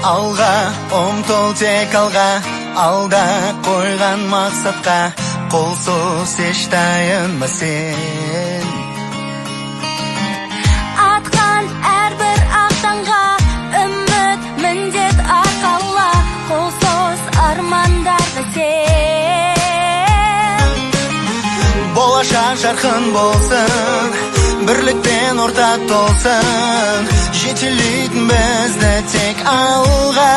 Алға, ұмтыл тек алға, алда қойған мақсатқа, қолсыз еш тайынба сен. Атқан әрбір ақтанға, үміт міндет арқала, қолсыз армандарға сен. Болашақ жарқын болсын, бірлікпен орта толсын, жетелейтін бізді тек алға.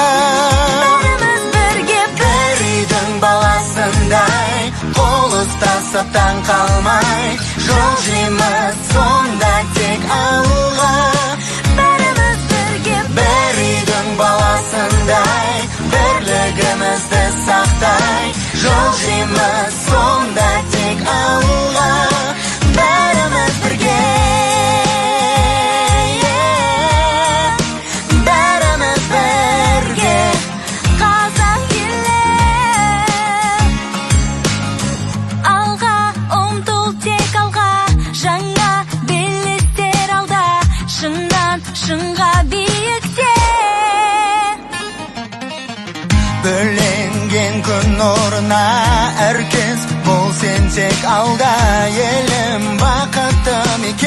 Бәріміз бірге бір үйдің баласындай, қол ұстасып таң қалмай, жол жүреміз сонда тек алға. бәріміз бірге бір үйдің баласындай, бірлігімізді сақтай, жол жүреміз сонда тек алға. Бәріміз бірге, бәріміз бірге, қазақ елі. Алға ұмтыл тек алға, жаңа белестер алда, шыңнан шыңға биікте. бөленген күн нұрына әркез бол сен тек алда, елім бақытты мекен.